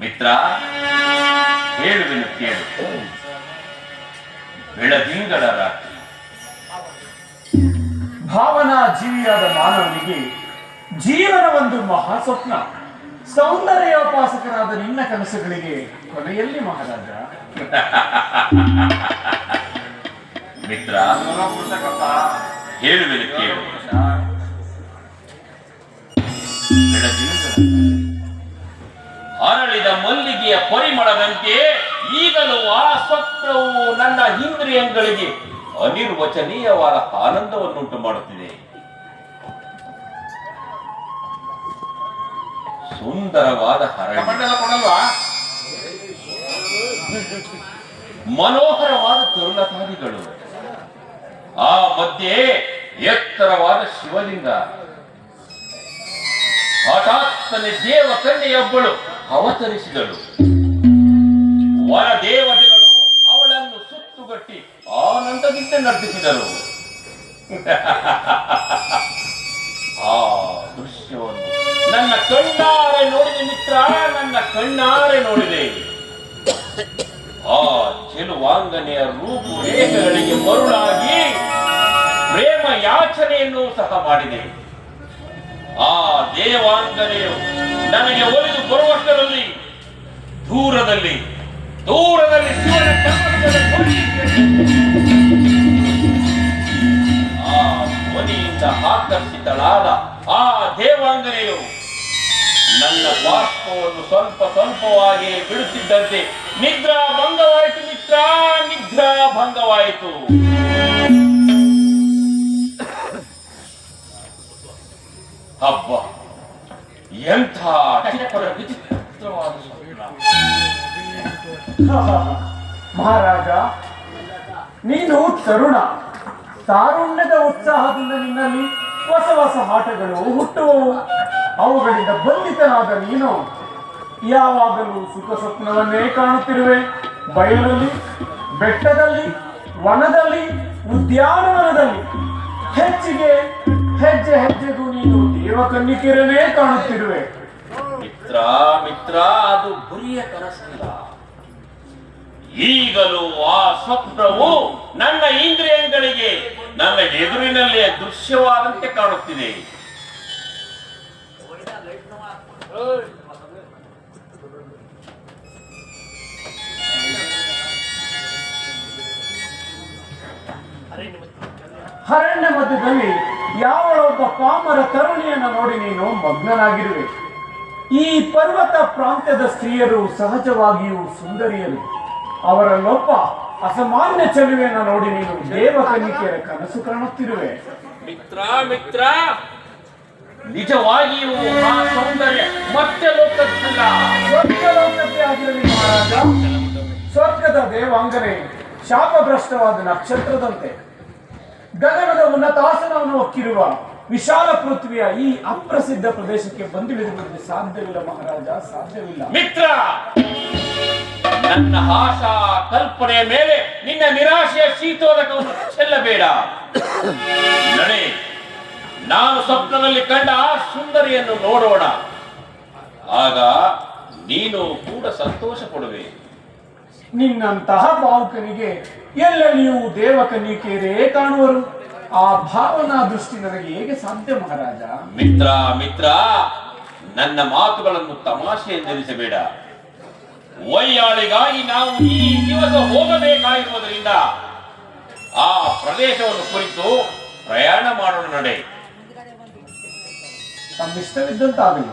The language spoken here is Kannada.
ಮಿತ್ರ, ಹೇಳುವೆನು ಕೇಳು. ಬೆಳದಿಂಗಳ ರಾತ್ರಿ ಭಾವನಾ ಜೀವಿಯಾದ ಮಾನವನಿಗೆ ಜೀವನ ಒಂದು ಮಹಾಸ್ವಪ್ನ. ಸೌಂದರ್ಯೋಪಾಸಕರಾದ ನಿನ್ನ ಕನಸುಗಳಿಗೆ ಕೊನೆಯಲ್ಲಿ ಮಹಾರಾಜ. ಮಿತ್ರ, ಹೇಳುವೆನು ಕೇಳು. ಅರಳಿದ ಮಲ್ಲಿಗೆಯ ಪರಿಮಳದಂತೆ ಈಗಲೂ ಆ ಸ್ವಪ್ನವು ನನ್ನ ಇಂದ್ರಿಯಗಳಿಗೆ ಅನಿರ್ವಚನೀಯವಾದ ಆನಂದವನ್ನುಂಟು ಮಾಡುತ್ತಿದೆ. ಸುಂದರವಾದ ಮನೋಹರವಾದ ತರುಣತಾದಿಗಳು, ಆ ಮಧ್ಯೆ ಎತ್ತರವಾದ ಶಿವಲಿಂಗ, ಹಠಾತ್ತನೆ ದೇವ ಕನ್ಯೆಯೊಬ್ಬಳು ಅವತರಿಸಿದಳು. ವರ ದೇವತೆಗಳು ಅವಳನ್ನು ಸುತ್ತುಗಟ್ಟಿ ಆನಂದದಿಂದ ನರ್ತಿಸಿದರು. ಆ ದೃಶ್ಯವನ್ನು ನನ್ನ ಕಣ್ಣಾರೆ ನೋಡಿದೆ ಮಿತ್ರ, ನನ್ನ ಕಣ್ಣಾರೆ ನೋಡಿದೆ. ಆ ಚೆಲುವಾಂಗನೆಯ ರೂಪುರೇಖೆಗಳಿಗೆ ಮರುಳಾಗಿ ಪ್ರೇಮ ಯಾಚನೆಯನ್ನು ಸಹ ಮಾಡಿದೆ. ಆ ದೇವಾಂಗನೆಯು ನನಗೆ ಒಲಿದು ಬರುವಷ್ಟರಲ್ಲಿ ದೂರದಲ್ಲಿ ಶಿವನ ಆ ಧ್ವನಿಯಿಂದ ಆಕರ್ಷಿತಳಾದ ಆ ದೇವಾಂಗನೆಯು ನನ್ನ ಬಾಷ್ಪವನ್ನು ಸ್ವಲ್ಪ ಸ್ವಲ್ಪವಾಗಿ ಬಿಡುತ್ತಿದ್ದಂತೆ ನಿದ್ರಾ ಭಂಗವಾಯಿತು ಮಿತ್ರ, ನಿದ್ರಾ ಭಂಗವಾಯಿತು. ಹಬ್ಬ, ಎಂಥ ವಿಚಿತ್ರವಾದ ಮಹಾರಾಜ, ನೀನು ತರುಣ. ತಾರುಣ್ಯದ ಉತ್ಸಾಹದಿಂದ ನಿನ್ನಲ್ಲಿ ಹೊಸ ಹೊಸ ಆಟಗಳು ಹುಟ್ಟುವವು. ಅವುಗಳಿಂದ ಬಂಧಿತನಾದ ನೀನು ಯಾವಾಗಲೂ ಸುಖ ಸ್ವಪ್ನವನ್ನೇ ಕಾಣುತ್ತಿರುವೆ. ಬಯಲಲ್ಲಿ, ಬೆಟ್ಟದಲ್ಲಿ, ವನದಲ್ಲಿ, ಉದ್ಯಾನವನದಲ್ಲಿ ಹೆಚ್ಚಿಗೆ ಹೆಜ್ಜೆ ಹೆಜ್ಜೆಗೂ ನೀನು ದೇವಕನ್ನಿಕೆಯರನ್ನೇ ಕಾಣುತ್ತಿರುವೆ. ಮಿತ್ರ, ಅದು ಗುರಿಯ ಕನಸಲ್ಲ. ಈಗಲೂ ಆ ಸ್ವಪ್ನವು ನನ್ನ ಇಂದ್ರಿಯಗಳಿಗೆ ನನ್ನ ಎದುರಿನಲ್ಲೇ ದೃಶ್ಯವಾದಂತೆ ಕಾಣುತ್ತಿದೆ. ಅರಣ್ಯ ಮಧ್ಯದಲ್ಲಿ ಯಾವಳೊಬ್ಬ ಪಾಮರ ತರುಣಿಯನ್ನು ನೋಡಿ ನೀನು ಮಗ್ನನಾಗಿರುವೆ. ಈ ಪರ್ವತ ಪ್ರಾಂತ್ಯದ ಸ್ತ್ರೀಯರು ಸಹಜವಾಗಿಯೂ ಸುಂದರಿಯರು. ಅವರಲ್ಲೊಬ್ಬ ಅಸಾಮಾನ್ಯ ಚೆಲುವೆಯನ್ನು ನೋಡಿ ನೀನು ದೇವಕನ್ನಿಕೆಯರ ಕನಸು ಕಾಣುತ್ತಿರುವೆ. ಮಿತ್ರ, ನಿಜವಾಗಿಯೂ ಆ ಸೌಂದರ್ಯ ಮತ್ತೆ ಲೋಕದ್ದಲ್ಲ, ಸ್ವರ್ಗ ಲೋಕಕ್ಕೆ ಆಗಿರಲಿ ಮಹಾರಾಜ. ಸ್ವರ್ಗದ ದೇವಾಂಗನೆ ಶಾಪಭ್ರಷ್ಟವಾದ ನಕ್ಷತ್ರದಂತೆ ಗಗನದ ಉನ್ನತಾಸನವನ್ನು ಹೊಕ್ಕಿರುವ ವಿಶಾಲ ಪೃಥ್ವಿಯ ಈ ಅಪ್ರಸಿದ್ಧ ಪ್ರದೇಶಕ್ಕೆ ಬಂದಿಳಿದುಕೊಳ್ಳಲು ಸಾಧ್ಯವಿಲ್ಲ ಮಹಾರಾಜ, ಸಾಧ್ಯವಿಲ್ಲ. ಮಿತ್ರ, ನನ್ನ ಆಶಾ ಕಲ್ಪನೆಯ ಮೇಲೆ ನಿನ್ನ ನಿರಾಶೆಯ ಶೀತೋದಕವನ್ನು ಚೆಲ್ಲಬೇಡ. ನಡೆ, ನಾನು ಸ್ವಪ್ನದಲ್ಲಿ ಕಂಡ ಆ ಸುಂದರಿಯನ್ನು ನೋಡೋಣ. ಆಗ ನೀನು ಕೂಡ ಸಂತೋಷ ಪಡುವೆ. ನಿನ್ನಂತಹ ಭಾವುಕನಿಗೆ ಎಲ್ಲೆಲ್ಲಿಯೂ ದೇವಕನ್ನಿಕೆಯರೇ ಕಾಣುವರು. ಆ ಭಾವನಾ ದೃಷ್ಟಿ ನನಗೆ ಹೇಗೆ ಸಾಧ್ಯ ಮಹಾರಾಜ? ಮಿತ್ರ, ನನ್ನ ಮಾತುಗಳನ್ನು ತಮಾಷೆ ಎಂದೆನಿಸಬೇಡ. ವೈಯಾಳಿಗಾಗಿ ನಾವು ಈ ದಿವಸ ಹೋಗಬೇಕಾಗಿರುವುದರಿಂದ ಆ ಪ್ರದೇಶವನ್ನು ಕುರಿತು ಪ್ರಯಾಣ ಮಾಡೋಣ. ನಡೆ, ತಮ್ಮಿಷ್ಟವಿದ್ದಂತಾಗಲಿ.